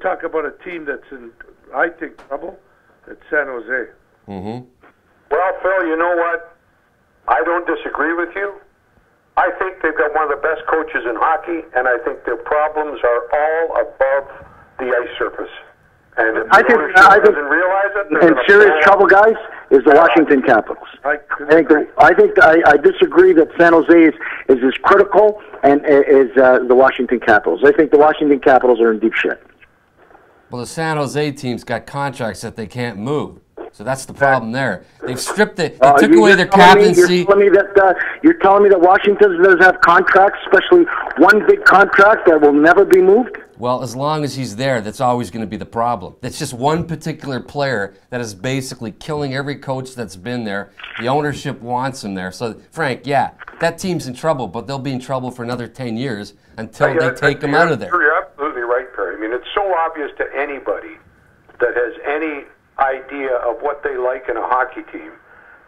talk about a team that's in, I think, trouble, it's San Jose. Mm-hmm. Well, Phil, you know what? I don't disagree with you. I think they've got one of the best coaches in hockey, and I think their problems are all above the ice surface. And if the ownership doesn't realize it, in serious trouble, guys, is the Washington Capitals. I disagree that San Jose is as critical and is the Washington Capitals. I think the Washington Capitals are in deep shit. Well, the San Jose team's got contracts that they can't move. So that's the problem there. They've stripped it. They took away their captaincy. You're telling me that Washington doesn't have contracts, especially one big contract that will never be moved? Well, as long as he's there, that's always going to be the problem. It's just one particular player that is basically killing every coach that's been there. The ownership wants him there. So, Frank, yeah, that team's in trouble, but they'll be in trouble for another 10 years until they take him out of there. You're absolutely right, Perry. I mean, it's so obvious to anybody that has any idea of what they like in a hockey team,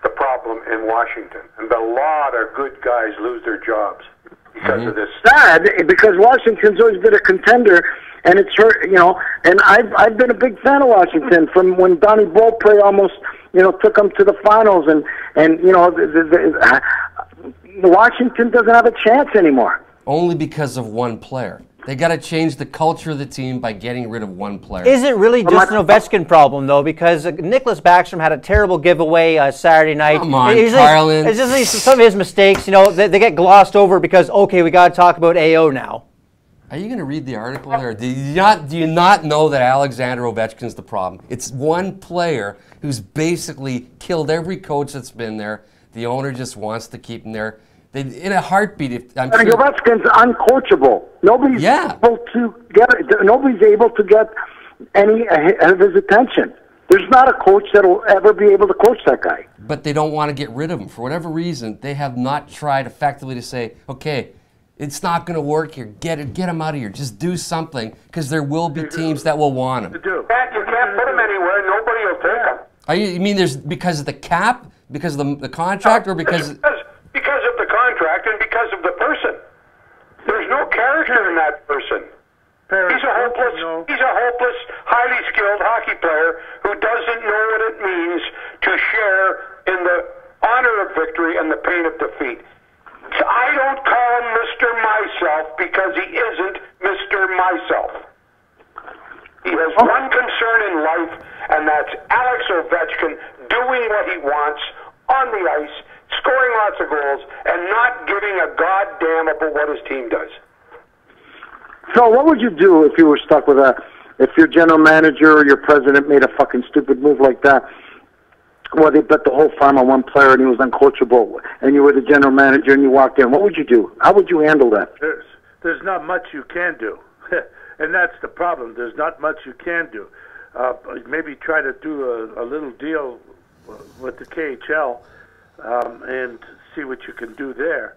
the problem in Washington. And a lot of good guys lose their jobs because of this. Sad, because Washington's always been a contender, and it's hurt, and I've been a big fan of Washington from when Donnie Beaupre almost, took them to the finals, and Washington doesn't have a chance anymore. Only because of one player. They got to change the culture of the team by getting rid of one player. Is it really just an Ovechkin problem, though? Because Nicholas Backstrom had a terrible giveaway Saturday night. Come on, Carlin. It's just some of his mistakes, they get glossed over because, okay, we got to talk about AO now. Are you going to read the article there? Do you not know that Alexander Ovechkin's the problem? It's one player who's basically killed every coach that's been there. The owner just wants to keep him there. In a heartbeat, Ovechkin's uncoachable. Nobody's able to get any of his attention. There's not a coach that'll ever be able to coach that guy. But they don't want to get rid of him for whatever reason. They have not tried effectively to say, okay, it's not going to work here. Get him out of here. Just do something, because there will be teams that will want him. You can't put him anywhere. Nobody will take him. You mean there's because of the cap, because of the contract, or because? Because of the contract and because of the person. There's no character in that person. He's a hopeless, highly skilled hockey player who doesn't know what it means to share in the honor of victory and the pain of defeat. So I don't call him Mr. Myself because he isn't Mr. Myself. He has one concern in life, and that's Alex Ovechkin doing what he wants on the ice, scoring lots of goals, and not giving a goddamn about what his team does. So what would you do if you were stuck with if your general manager or your president made a fucking stupid move like that? Well, they bet the whole farm on one player and he was uncoachable, and you were the general manager and you walked in. What would you do? How would you handle that? There's not much you can do, and that's the problem. There's not much you can do. Maybe try to do a little deal with the KHL and see what you can do there.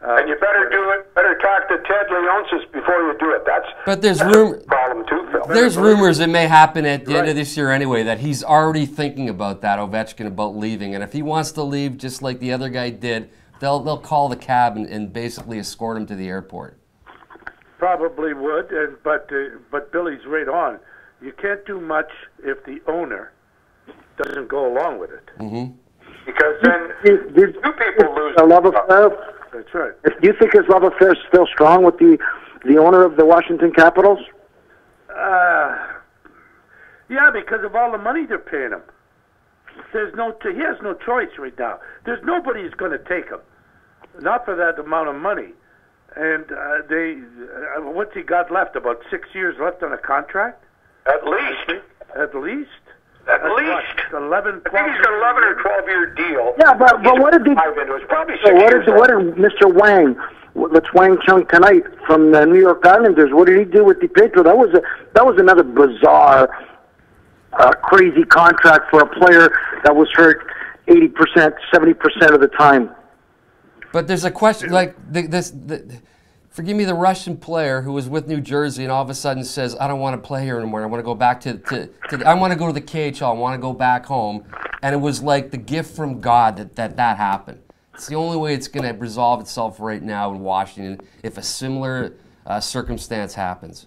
And you better talk to Ted Leonsis before you do it. But there's problem too, Phil. There's rumors it may happen at the end of this year anyway, that he's already thinking about that, Ovechkin, about leaving. And if he wants to leave, just like the other guy did, they'll call the cab and basically escort him to the airport. Probably would, but Billy's right on. You can't do much if the owner doesn't go along with it. Mm-hmm. Because then two people lose. A love affair. That's right. Do you think his love affair is still strong with the owner of the Washington Capitals? Yeah, because of all the money they're paying him. He has no choice right now. There's nobody who's going to take him, not for that amount of money. And what's he got left? About 6 years left on a contract? At least. At least. At least. 11, 12 I think he's got 11 or 12-year deal. Yeah, but what did Mr. Wang, let's Wang Chung tonight from the New York Islanders, what did he do with DiPietro? That was another bizarre, crazy contract for a player that was hurt 80%, 70% of the time. But there's a question, like forgive me, the Russian player who was with New Jersey and all of a sudden says, I don't want to play here anymore. I want to go back I want to go to the KHL. I want to go back home. And it was like the gift from God that happened. It's the only way it's going to resolve itself right now in Washington if a similar circumstance happens.